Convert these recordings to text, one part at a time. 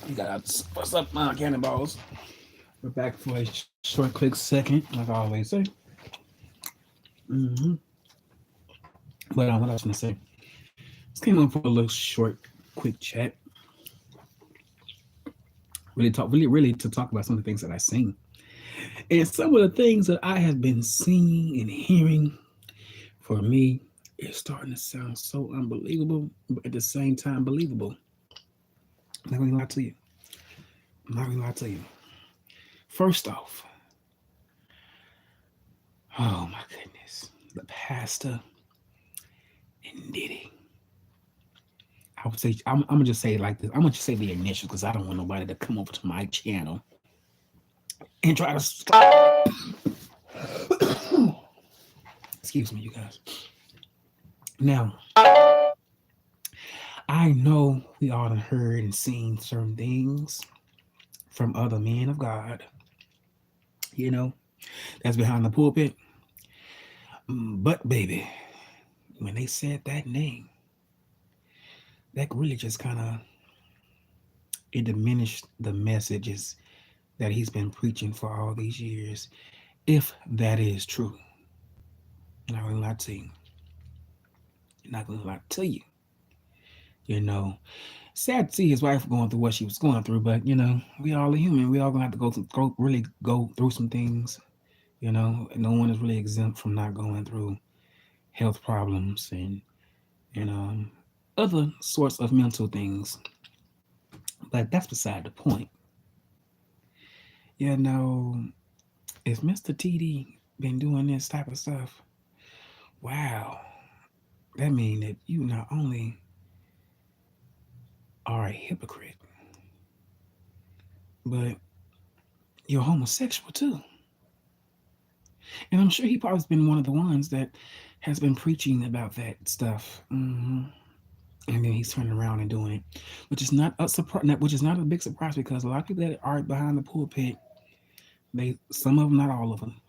You got what's up, cannonballs? We're back for a short, quick second, like I always say. hmm But what I was gonna say, just came on for a little short, quick chat. Really to talk about some of the things that I've seen and some of the things that I have been seeing and hearing. For me, it's starting to sound so unbelievable, but at the same time, believable. I'm not gonna lie to you. I'm not gonna lie to you. First off, oh my goodness, the pastor and Diddy. I would say I'm gonna just say it like this. I'm gonna just say the initials because I don't want nobody to come over to my channel and try to excuse me, you guys. Now, I know we all have heard and seen certain things from other men of God, you know, that's behind the pulpit. But baby, when they said that name, that really just kind of it diminished the messages that he's been preaching for all these years, if that is true. I'm not gonna lie to you. I'm not gonna lie to you. You know, sad to see his wife going through what she was going through, but we all are human. We all gonna have to really go through some things. And no one is really exempt from not going through health problems and other sorts of mental things. But that's beside the point. You know, if Mr. TD been doing this type of stuff, wow, that means that you not only are a hypocrite, but you're homosexual too. And I'm sure he probably has been one of the ones that has been preaching about that stuff. And then he's turning around and doing it, which is not a surprise. Which is not a big surprise because a lot of people that are behind the pulpit, some of them, not all of them.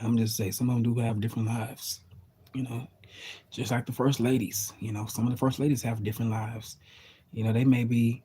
I'm just saying some of them do have different lives. You know, just like the first ladies. Some of the first ladies have different lives. They may be,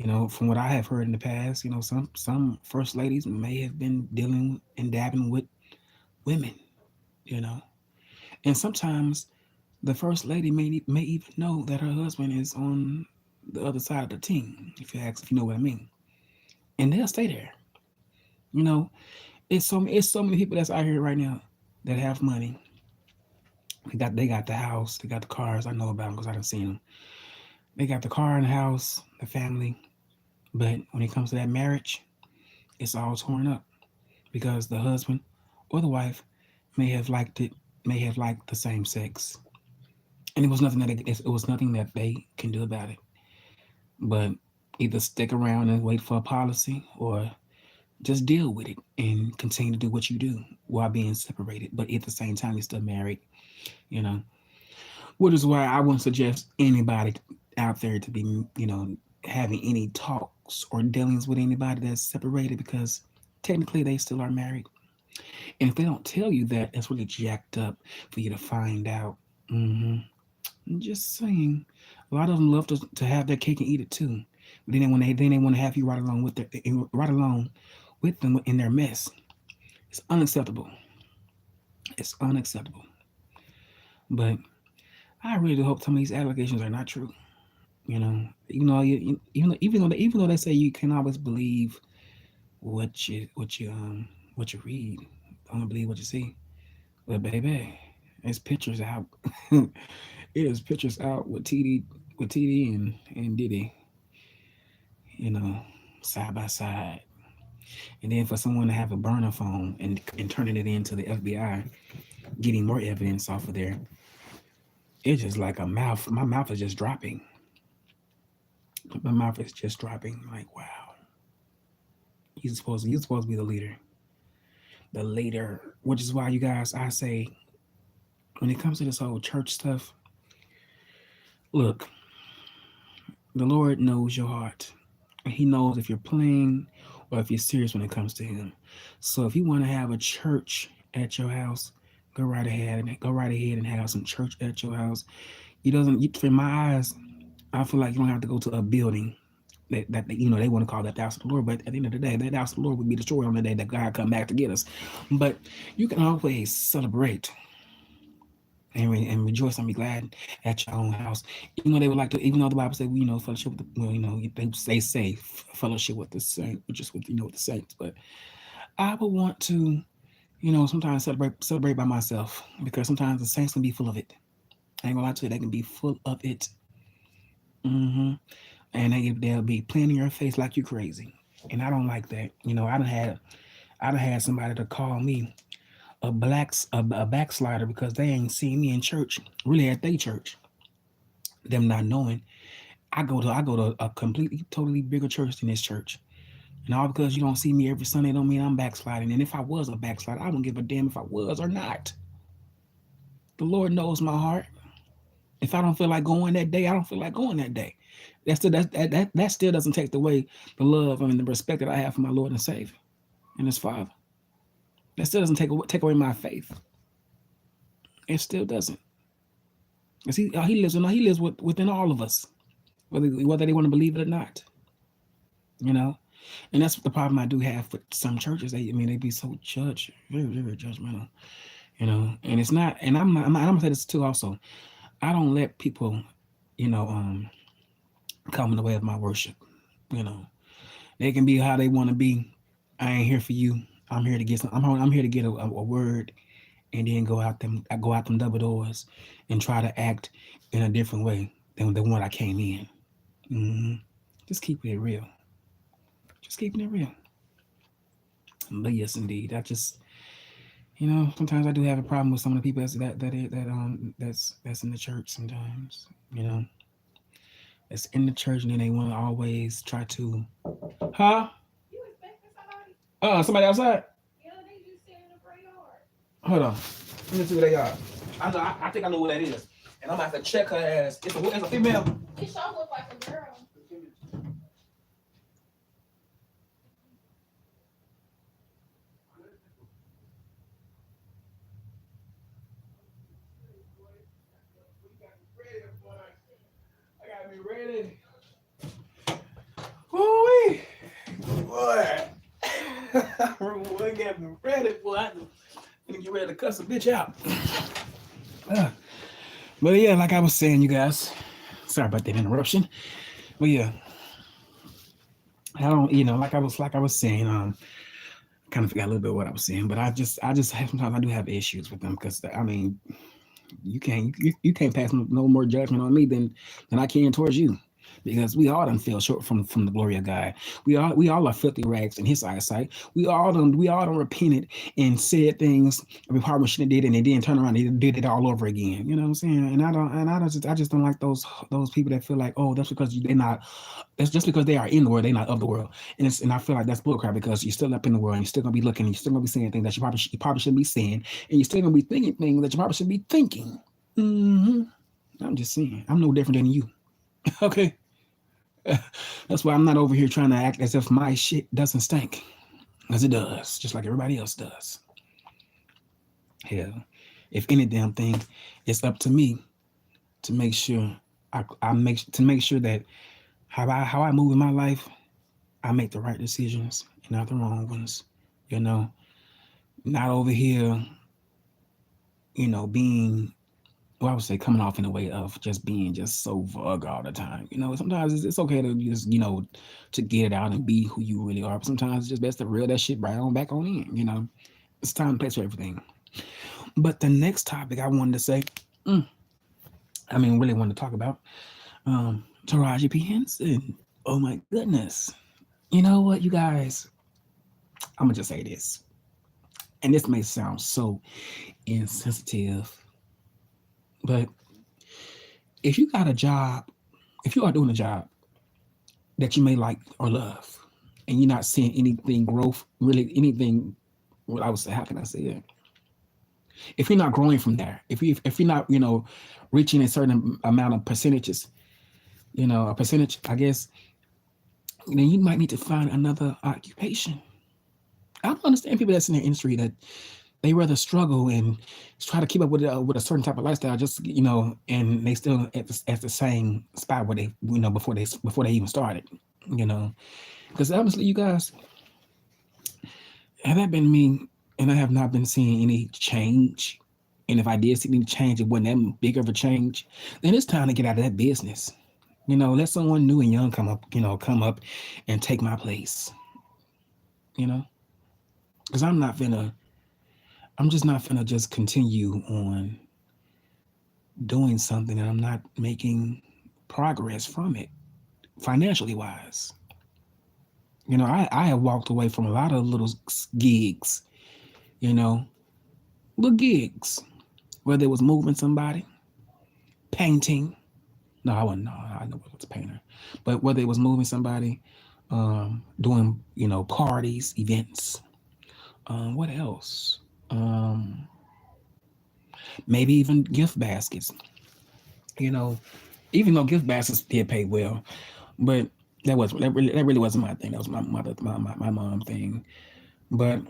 from what I have heard in the past, some first ladies may have been dealing and dabbing with women. You know, and sometimes the first lady may even know that her husband is on the other side of the team, if you know what I mean, and they'll stay there. You know, it's so many people that's out here right now that have money. They got the house, they got the cars. I know about them because I done seen them. They got the car and the house, the family, but when it comes to that marriage, it's all torn up because the husband or the wife may have liked the same sex, and it was nothing that they can do about it. But either stick around and wait for a policy or just deal with it and continue to do what you do while being separated. But at the same time, you're still married, you know. Which is why I wouldn't suggest anybody out there to be, having any talks or dealings with anybody that's separated because technically they still are married. And if they don't tell you that, that's really jacked up for you to find out. hmm I'm just saying, a lot of them love to have their cake and eat it too. But then they want to have you right along with them in their mess. It's unacceptable. It's unacceptable. But I really do hope some of these allegations are not true. You know, even though they say you can't always believe what you read, only believe what you see. But baby, there's pictures out. It is pictures out with TD and Diddy, you know, side by side. And then for someone to have a burner phone and turning it into the FBI, getting more evidence off of there, it's just like a mouth. My mouth is just dropping. My mouth is just dropping. Like, wow, you're supposed to be the leader, the leader. Which is why you guys, I say, when it comes to this whole church stuff, look, the Lord knows your heart. He knows if you're playing or if you're serious when it comes to Him. So if you want to have a church at your house, go right ahead and have some church at your house. In my eyes, I feel like you don't have to go to a building that they want to call that the house of the Lord, but at the end of the day, that house of the Lord would be destroyed on the day that God come back to get us. But you can always celebrate and rejoice and be glad at your own house. Even though they would like to, even though the Bible says, fellowship with the, they say fellowship with the saints, just with, with the saints. But I would want to, sometimes celebrate by myself, because sometimes the saints can be full of it. I ain't gonna lie to you, they can be full of it. hmm And they'll be playing in your face like you're crazy. And I don't like that. I done had somebody to call me a backslider because they ain't seen me in church, really at their church. Them not knowing I go to a completely totally bigger church than this church. And all because you don't see me every Sunday don't mean I'm backsliding. And if I was a backslider, I wouldn't give a damn if I was or not. The Lord knows my heart. If I don't feel like going that day, I don't feel like going that day. That still doesn't take away the love and the respect that I have for my Lord and Savior and His Father. That still doesn't take away my faith. It still doesn't. Because he lives within all of us, whether they want to believe it or not. You know, and that's the problem I do have with some churches. They be so very, very judgmental. And it's not. And I'm gonna say this too. Also, I don't let people, you know, um, come in the way of my worship. You know, they can be how they want to be. I ain't here for you. I'm here to get some. I'm here to get a word, and then go out them double doors, and try to act in a different way than the one I came in. hmm Just keeping it real. Just keeping it real. But yes, indeed, sometimes I do have a problem with some of the people that's in the church sometimes. You know, that's in the church, and then they want to always try to, huh? You expecting somebody? Somebody outside. Yeah, they just sitting in the front yard. Hold on. Let me see where they are. I know. I think I know who that is, and I'm gonna have to check her ass. It's a female. It sure look like a girl. I gotta be ready. Woo-wee. Boy. Boy, got me ready, boy. I'm gonna get ready to cuss a bitch out. Uh, but yeah, like I was saying, you guys. Sorry about that interruption. But yeah, I don't, like I was saying, kind of forgot a little bit what I was saying, but I just have, sometimes I do have issues with them because I mean, you can't pass no more judgment on me than I can towards you, because we all done fell short from the glory of God. We all are filthy rags in His eyesight. We all done repented and said things we probably shouldn't have did, and they didn't turn around and did it all over again. You know what I'm saying? And I just don't like those people that feel like, oh, that's just because they are in the world, they're not of the world. And I feel like that's bullcrap, because you're still up in the world and you're still gonna be looking, and you're still gonna be saying things that you probably shouldn't be saying, and you're still gonna be thinking things that you probably shouldn't be thinking. hmm I'm just saying, I'm no different than you. Okay. That's why I'm not over here trying to act as if my shit doesn't stink, because it does, just like everybody else does. Hell, if any damn thing, it's up to me to make sure I make sure that how I move in my life, I make the right decisions and not the wrong ones. You know, not over here, being, well, I would say, coming off in a way of just being just so vulgar all the time. Sometimes it's okay to just, to get it out and be who you really are. But sometimes it's just best to reel that shit right on back on in. It's time and place for everything. But the next topic I wanted to say, mm, really wanted to talk about, Taraji P. Henson. Oh my goodness. You know what, you guys? I'm gonna just say this, and this may sound so insensitive, but if you got a job, if you are doing a job that you may like or love, and you're not seeing anything growth, really anything, what I would say, how can I say it? If you're not growing from there, if you're not, reaching a certain amount of percentages, a percentage, I guess, then you might need to find another occupation. I don't understand people that's in the industry that they rather struggle and try to keep up with a certain type of lifestyle, just, and they still at the same spot where they, before they even started. you know. Because honestly, you guys, had that been me, and I have not been seeing any change, and if I did see any change, it wasn't that big of a change, then it's time to get out of that business. Let someone new and young come up and take my place. You know, because I'm just not finna just continue on doing something and I'm not making progress from it financially wise. I have walked away from a lot of little gigs, you know, little gigs, whether it was moving somebody, painting. No, I wasn't. No, I know it was a painter, but whether it was moving somebody, doing parties, events. What else? Um, Maybe even gift baskets. You know, even though gift baskets did pay well, but that really wasn't my thing. That was my mom thing. But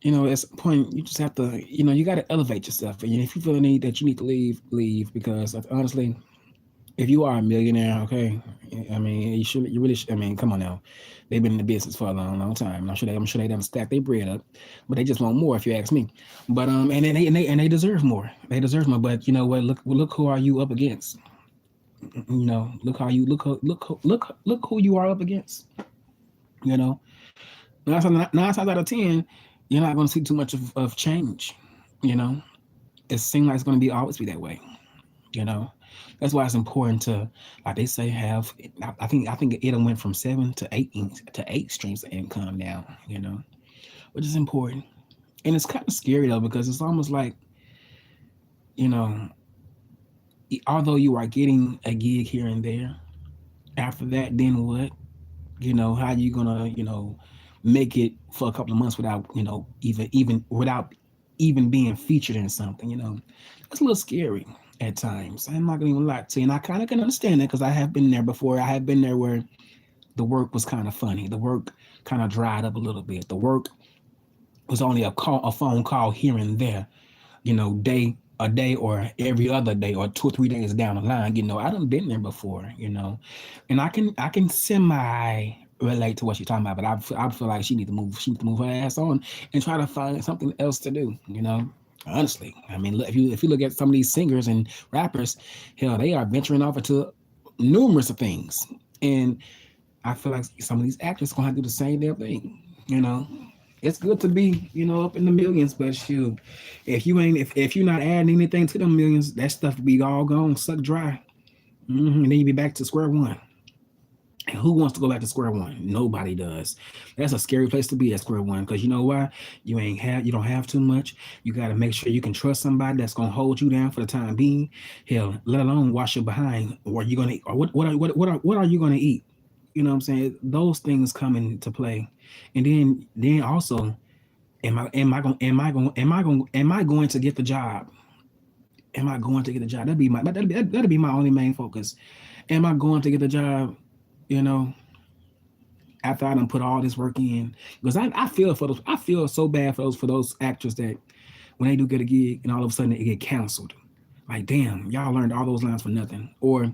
at some point you just have to, you got to elevate yourself. And if you feel the need that you need to leave, leave. Because honestly, if you are a millionaire, okay, I mean, you really should. I mean, come on now, they've been in the business for a long, long time. I'm sure they done stacked their bread up, but they just want more, if you ask me. But and they deserve more. They deserve more. But you know what? Look who are you up against? Look how you look who you are up against. You know, nine times out of 10, you're not going to see too much of change. You know, it seems like it's going to be always be that way. You know, that's why it's important to, like they say, have. I think it went from 7 to 8 streams of income now. Which is important, and it's kind of scary though because it's almost like, you know, although you are getting a gig here and there, after that, then what? How you gonna make it for a couple of months without even without even being featured in something. It's a little scary at times. I'm not gonna even lie to you, and I kind of can understand it because I have been there before. I have been there where the work was kind of funny. The work kind of dried up a little bit. The work was only a phone call here and there. A day or every other day or 2 or 3 days down the line. I done been there before. And I can semi relate to what she's talking about, but I feel like she needs to move her ass on and try to find something else to do. Honestly, I mean, if you look at some of these singers and rappers, hell, they are venturing off into numerous of things, and I feel like some of these actors gonna have to do the same damn thing. You know, it's good to be up in the millions, but shoot, if you're not adding anything to them millions, that stuff will be all gone, sucked dry, and then you be back to square one. And who wants to go back to square one? Nobody does. That's a scary place to be at square one because you know why? You don't have too much. You got to make sure you can trust somebody that's gonna hold you down for the time being. Hell, let alone wash your behind. Or you gonna or what are you gonna eat? You know what I'm saying? Those things come into play, and then also, am I going to get the job? Am I going to get the job? That'd be my only main focus. Am I going to get the job? You know, after I done put all this work in, because I feel for those, I feel so bad for those actors that when they do get a gig and all of a sudden it get canceled. Like, damn, y'all learned all those lines for nothing, or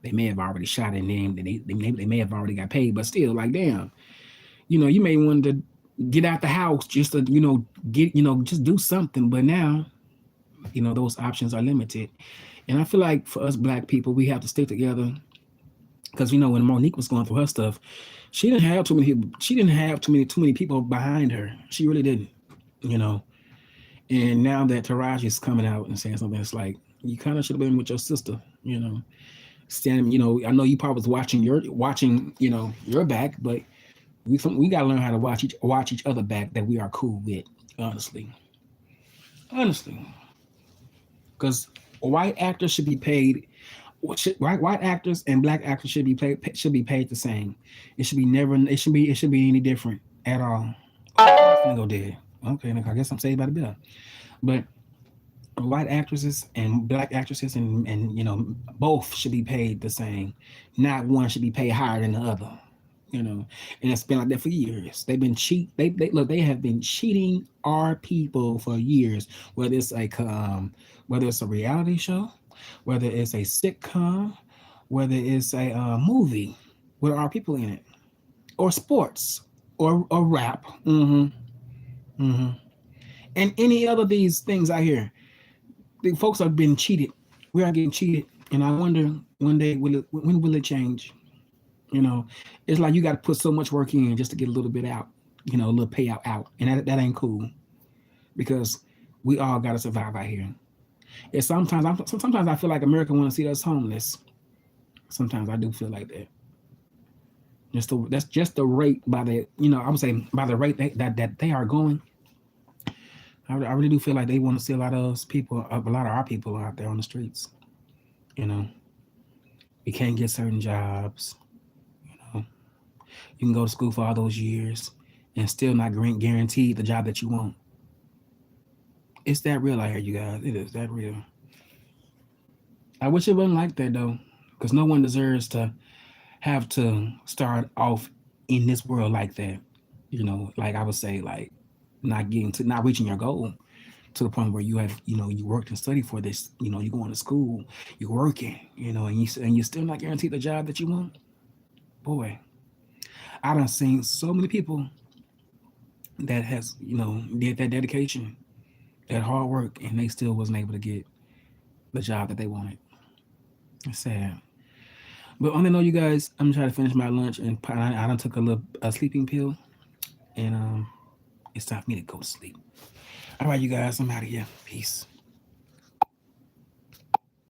they may have already shot it and they may have already got paid, but still, like, damn, you may want to get out the house just to get just do something, but now those options are limited, and I feel like for us black people we have to stick together because when Monique was going through her stuff, she didn't have too many people. She didn't have too many people behind her. She really didn't, you know. And now that Taraji is coming out and saying something, it's like you kind of should have been with your sister. Standing. I know you probably was watching your back, but we gotta learn how to watch each other back that we are cool with. Honestly, because white actors should be paid. White actors and black actors should be paid the same. It should be never. It should be any different at all. I'm gonna go dead. Okay, I guess I'm saved by the bell. But white actresses and black actresses and both should be paid the same. Not one should be paid higher than the other. And it's been like that for years. They've been cheat. They look. They have been cheating our people for years. Whether it's a reality show, whether it's a sitcom, whether it's a movie with our people in it. or sports or rap. And any other these things out here. The folks are being cheated. We are getting cheated. And I wonder one day when will it change? You know, it's like you got to put so much work in just to get a little bit out, a little payout out. And that ain't cool because we all got to survive out here. And sometimes I feel like America want to see us homeless. Sometimes I do feel like that. That's just the rate by the I would say by the rate that they are going. I really do feel like they want to see a lot of us people, a lot of our people out there on the streets. You know, we can't get certain jobs. You know, you can go to school for all those years and still not guaranteed the job that you want. It's that real out here, you guys. It is that real. I wish it wasn't like that though, because no one deserves to have to start off in this world like that. Like I would say, like not reaching your goal to the point where you have, you worked and studied for this. You're going to school, you're working, and you're still not guaranteed the job that you want. Boy, I done seen so many people that has, did that dedication, that hard work, and they still wasn't able to get the job that they wanted. It's sad. But on the note, you guys, I'm trying to finish my lunch, and I done took a sleeping pill, and it's time for me to go to sleep. All right, you guys, I'm out of here. Peace.